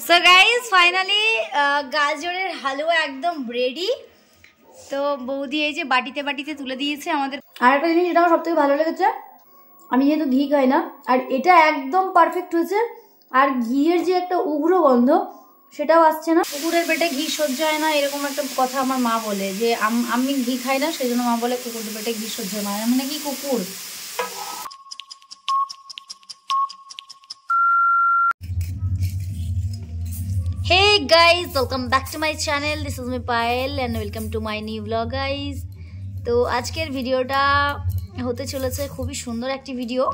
So guys finally গাজরের হালুয়া একদম ready. তো বৌদি এই যে বাটিতে বাটিতে তুলে দিয়েছে আমাদের। আর একটা জিনিস যেটা আমার সবথেকে ভালো লেগেছে, আমি যেহেতু ঘি খাই না, আর এটা একদম পারফেক্ট হয়েছে। আর ঘিয়ের যে একটা উগ্র গন্ধ সেটাও আসছে না। কুকুরের পেটে ঘি সহ্য হয় না এরকম একটা কথা আমার মা বলে, যে আমি ঘি খাই না সেই জন্য মা বলে কুকুরের পেটে ঘি সহ্য হয় না, মানে কি কুকুর। Hey guys, welcome back to my channel. This is me Payal and welcome to my new vlog guys. তো আজকের ভিডিওটা হতে চলেছে খুবই সুন্দর একটি ভিডিও,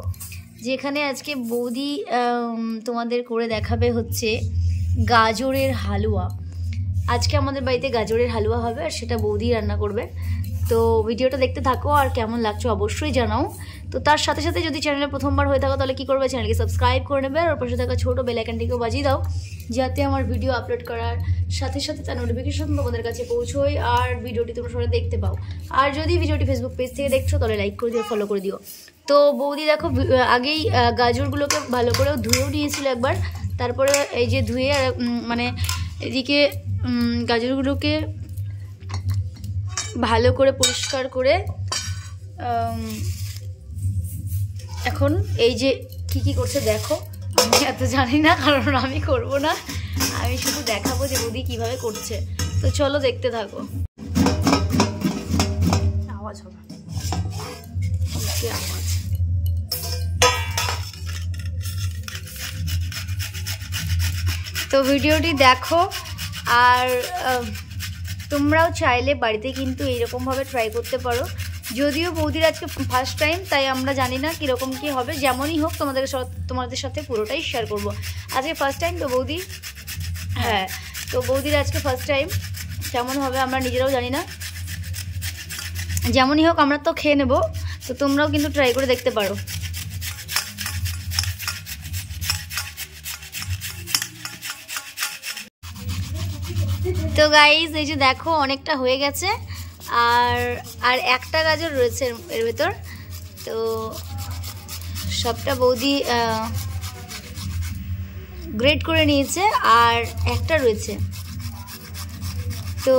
যেখানে আজকে বৌদি তোমাদের করে দেখাবে হচ্ছে গাজরের হালুয়া। আজকে আমাদের বাড়িতে গাজরের হালুয়া হবে আর সেটা বৌদি রান্না করবে। তো ভিডিওটা দেখতে থাকো আর কেমন লাগছে অবশ্যই জানাও। তো তার সাথে সাথে যদি চ্যানেলে প্রথমবার হয়ে থাকো তাহলে কী করবে, চ্যানেলকে সাবস্ক্রাইব করে নেবে আর পাশে থাকা ছোটো বেল আইকনটিকেও বাজিয়ে দাও, যাতে আমার ভিডিও আপলোড করার সাথে সাথে তার নোটিফিকেশন তোমাদের কাছে পৌঁছোয় আর ভিডিওটি তোমরা সবাই দেখতে পাও। আর যদি ভিডিওটি ফেসবুক পেজ থেকে দেখছো তাহলে লাইক করে দিও, ফলো করে দিও। তো বৌদি দেখো আগেই গাজরগুলোকে ভালো করেও ধুয়েও নিয়েছিল একবার, তারপরে এই যে ধুয়ে মানে এদিকে গাজরগুলোকে ভালো করে পরিষ্কার করে এখন এই যে কি করছে দেখো। আমি এত জানি না, কারণ আমি করব না, আমি শুধু দেখাবো যে বৌদি কিভাবে করছে। তো চলো দেখতে থাকো। আওয়াজ হবে, আওয়াজ। তো ভিডিওটি দেখো আর তোমরাও চাইলে বাড়িতে কিন্তু এইরকমভাবে ট্রাই করতে পারো। যদিও বৌদির আজকে ফার্স্ট টাইম, তাই আমরা জানি না কীরকম কী হবে। যেমনই হোক তোমাদের সাথে পুরোটাই শেয়ার করব। আজকে ফার্স্ট টাইম তো বৌদি, হ্যাঁ, তো বৌদির আজকে ফার্স্ট টাইম, কেমন হবে আমরা নিজেরাও জানি না। যেমনই হোক আমরা তো খেয়ে নেব, তো তোমরাও কিন্তু ট্রাই করে দেখতে পারো। তো গাইজ এই যে দেখো অনেকটা হয়ে গেছে, আর একটা গাজর রয়েছে এর ভেতর। তো সবটা বৌদি গ্রেট করে নিয়েছে আর একটা রয়েছে। তো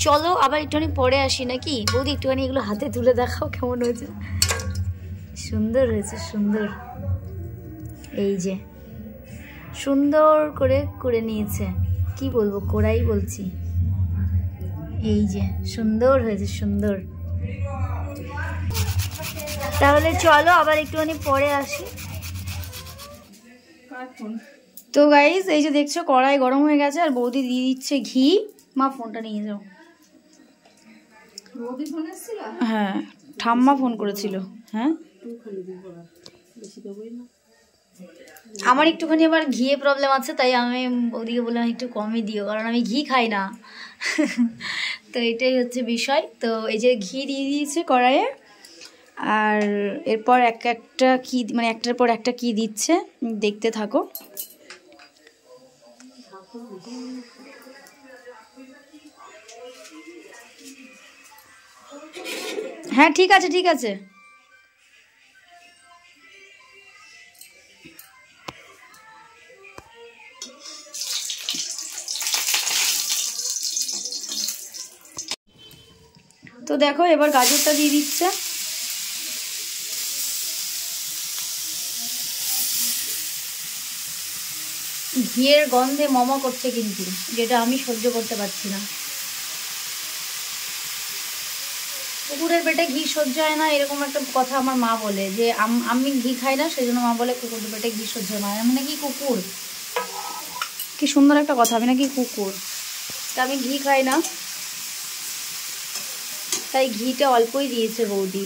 চলো আবার একটুখানি পরে আসি নাকি। বৌদি একটুখানি এগুলো হাতে তুলে দেখাও কেমন হয়েছে। সুন্দর হয়েছে, সুন্দর। এই যে সুন্দর করে নিয়েছে, কি বলবো, কোরাই বলছি। এই যে সুন্দর হয়েছে, সুন্দর। তাহলে চলো আবার একটুখানি পরে আসি। তো গাইজ এই যে দেখছো কড়াই গরম হয়ে গেছে আর বৌদি দিয়ে দিচ্ছে ঘি। মা ফোনটা নিয়ে যাও। হ্যাঁ, ঠাম্মা ফোন করেছিল। হ্যাঁ, আমার একটুখানি আবার ঘিয়ে প্রবলেম আছে, তাই আমি বৌদিকে বললাম একটু কমই দিও, কারণ আমি ঘি খাই না। তো এটাই হচ্ছে বিষয়। তো এই যে ঘি দিয়ে দিয়েছে কড়াইয়ে, আর এরপর একটা কি মানে একটার পর একটা কি দিচ্ছে দেখতে থাকো। হ্যাঁ ঠিক আছে, ঠিক আছে। তো দেখো এবার গাজরটা দিয়ে দিচ্ছে। ঘিয়ের গন্ধে মমা করছে কিন্তু, যেটা আমি সহ্য করতে পারছি না। কুকুরের পেটে ঘি সহ্য হয় না এরকম একটা কথা আমার মা বলে, যে আমি ঘি খাই না সেই জন্য মা বলে কুকুরের পেটে ঘি সহ্য হয় না, আমি নাকি কুকুর। কি সুন্দর একটা কথা, আমি নাকি কুকুর। তা আমি ঘি খাই না, তাই ঘিটা অল্পই দিয়েছে বৌদি।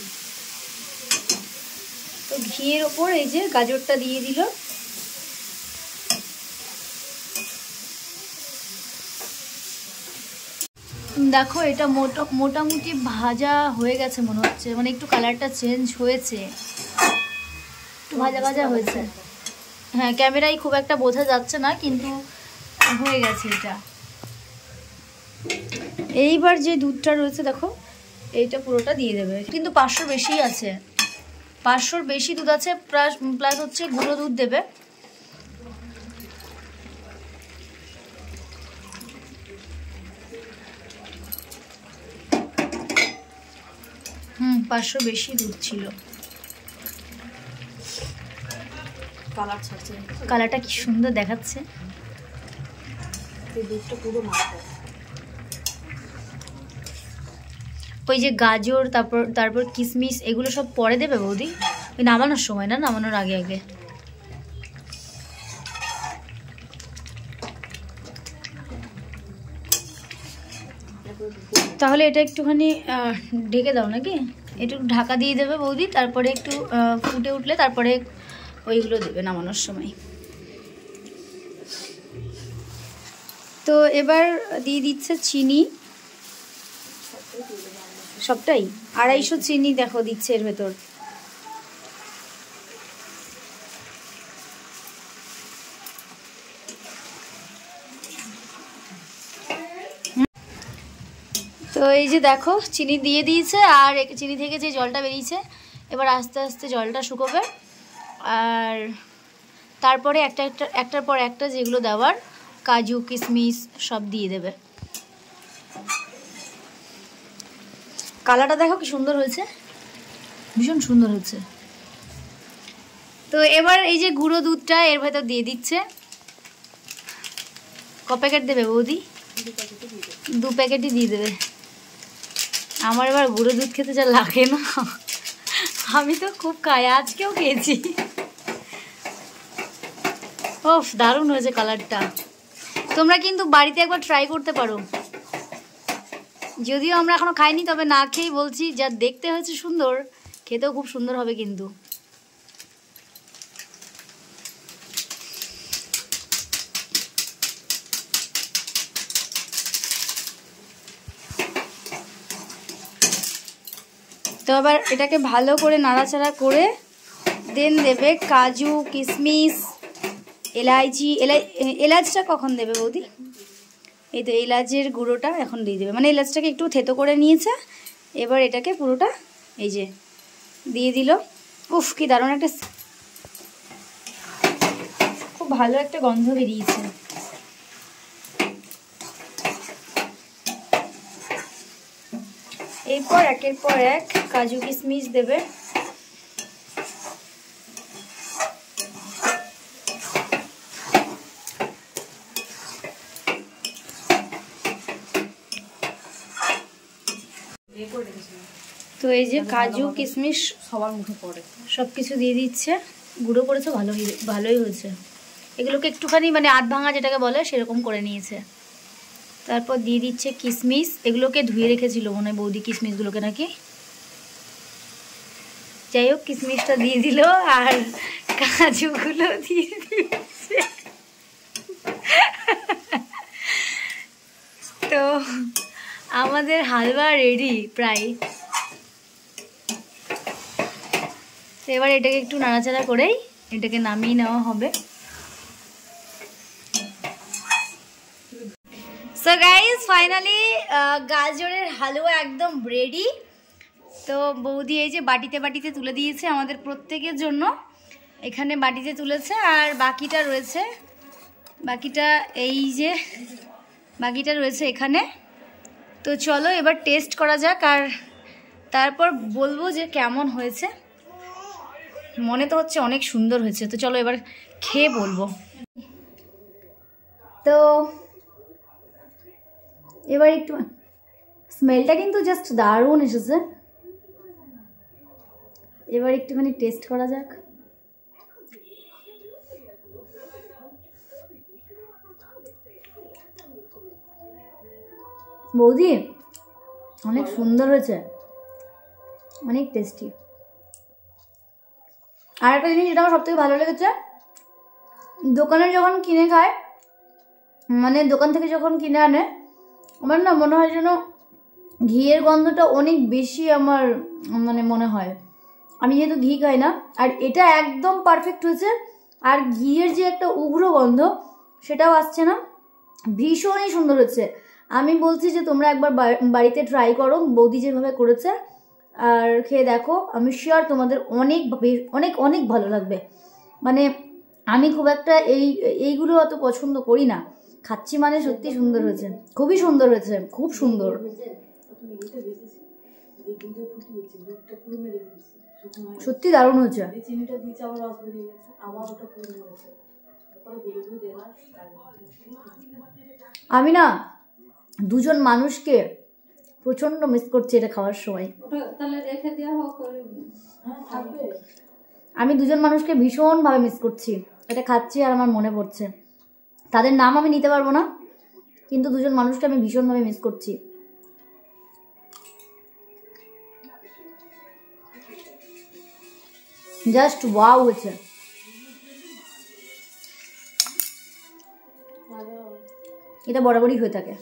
তো ঘিয়ের ওপর এই যে গাজরটা দিয়ে দিল। দেখো এটা মোটামুটি ভাজা হয়ে গেছে মনে হচ্ছে, মানে একটু কালারটা চেঞ্জ হয়েছে, একটু ভাজা ভাজা হয়েছে। হ্যাঁ, ক্যামেরায় খুব একটা বোঝা যাচ্ছে না, কিন্তু হয়ে গেছে এটা। এইবার যে দুধটা রয়েছে দেখো, এইটা পুরোটা দিয়ে দেবে। কিন্তু 500 বেশি আছে, 500 বেশি দুধ আছে, প্লাস হচ্ছে গুঁড়ো দুধ দেবে। 500 বেশি দুধ ছিল। কালার ছাড়ছে, কালারটা কি সুন্দর দেখাচ্ছে। দুধটা পুরো মাখা। ওই যে গাজর তারপর কিশমিশ এগুলো সব পরে দেবে বৌদি, ওই নামানোর সময় না, নামানোর আগে আগে। তাহলে এটা একটুখানি ঢেকে দাও নাকি, একটু ঢাকা দিয়ে দেবে বৌদি, তারপরে একটু ফুটে উঠলে তারপরে ওইগুলো দেবে নামানোর সময়। তো এবার দিয়ে দিচ্ছে চিনি, সবটাই 250 চিনি দেখো দিচ্ছে এর ভেতর। তো এই যে দেখো চিনি দিয়ে দিয়েছে, আর চিনি থেকে যে জলটা বেরিয়েছে এবার আস্তে আস্তে জলটা শুকোবে, আর তারপরে একটার পর একটা যেগুলো দেওয়ার কাজু কিশমিশ সব দিয়ে দেবে। কালারটা দেখো কি সুন্দর হয়েছে, ভীষণ সুন্দর হচ্ছে। তো এবার এই যে গুঁড়ো দুধটা এর ভেতর দিয়ে দিচ্ছে। ক প্যাকেট দেবে বৌদি? 2 প্যাকেটই দিয়ে দেবে। আমার এবার গুঁড়ো দুধ খেতে যা লাগে না, আমি তো খুব খাই, আজকেও খেয়েছি। ওফ দারুণ হয়েছে কালারটা। তোমরা কিন্তু বাড়িতে একবার ট্রাই করতে পারো, যদিও আমরা এখনো খাইনি, তবে না খেয়েই বলছি, যা দেখতে হয়েছে সুন্দর, খেতেও খুব সুন্দর হবে কিন্তু। তো আবার এটাকে ভালো করে নাড়াচাড়া করে দেন দেবে কাজু কিশমিশ এলাচি। এলাচটা কখন দেবে বৌদি? এই তো এলাচের গুঁড়োটা এখন দিয়ে দেবে, মানে এলাচটাকে একটু থেতো করে নিয়েছে, এবার এটাকে পুরোটা এই যে দিয়ে দিল। উফ কি দারুণ একটা, খুব ভালো একটা গন্ধ বেরিয়েছে। এরপর একের পর এক কাজু কিশমিশ দেবে। তো এই যে কাজু কিশমিশ সবার মুখে পড়ে, সব কিছু দিয়ে দিচ্ছে, গুঁড়ো করেছে, ভালোই হয়েছে। এগুলোকে একটুখানি মানে আধ ভাঙা যেটাকে বলে সেরকম করে নিয়েছে। তারপর দিয়ে দিচ্ছে কিশমিশ, এগুলোকে ধুয়ে রেখেছিল মনে হয় বৌদি কিশমিশগুলোকে নাকি, যাই হোক কিশমিশটা দিয়ে দিল, আর কাজুগুলো দিয়ে দিচ্ছে। তো আমাদের হালুয়া রেডি প্রায়। তো এবার এটাকে একটু নাড়াচাড়া করেই এটাকে নামিয়ে নেওয়া হবে। সো গাইজ ফাইনালি গাজরের হালুয়া একদম রেডি। তো বৌদি এই যে বাটিতে বাটিতে তুলে দিয়েছে আমাদের প্রত্যেকের জন্য, এখানে বাটিতে তুলেছে, আর বাকিটা রয়েছে, বাকিটা রয়েছে এখানে। তো চলো এবার টেস্ট করা যাক, আর তারপর বলবো যে কেমন হয়েছে। মনে তো হচ্ছে অনেক সুন্দর হয়েছে, তো চলো এবার খেয়ে বলবো। তো এবার একটু স্মেলটা কিন্তু জাস্ট দারুণ এসেছে, এবার একটুখানি টেস্ট করা যাক। বৌদি অনেক সুন্দর হয়েছে, অনেক টেস্টি। আর একটা জিনিস যেটা আমার সব থেকে ভালো লেগেছে, দোকানে যখন কিনে খায়, মানে দোকান থেকে যখন কিনে আনে, আমার না মনে হয় যেন ঘিয়ের গন্ধটা অনেক বেশি আমার মানে মনে হয়। আমি যেহেতু ঘি খাই না, আর এটা একদম পারফেক্ট হয়েছে। আর ঘিয়ের যে একটা উগ্র গন্ধ সেটাও আসছে না, ভীষণই সুন্দর হচ্ছে। আমি বলছি যে তোমরা একবার বাড়িতে ট্রাই করো বৌদি যেভাবে করেছে, আর খেয়ে দেখো, আমি শিওর তোমাদের অনেক অনেক অনেক ভালো লাগবে। মানে আমি খুব একটা এইগুলো অত পছন্দ করি না, খাচ্ছি মানে সত্যি সুন্দর হয়েছে, খুবই সুন্দর হয়েছে, খুব সুন্দর। সত্যি দারুণ হয়েছে। আমি না দুজন মানুষকে প্রচন্ড মিস করছি এটা খাওয়ার সময়। আমি দুজন মানুষকে ভীষণভাবে মিস করছি, এটা খাচ্ছি আর আমার মনে পড়ছে। তাদের নাম আমি নিতে পারবো না, কিন্তু দুজন মানুষকে আমি ভীষণভাবে মিস করছি। জাস্ট ওয়াও হয়েছে। এটা বরাবরই হয়ে থাকে।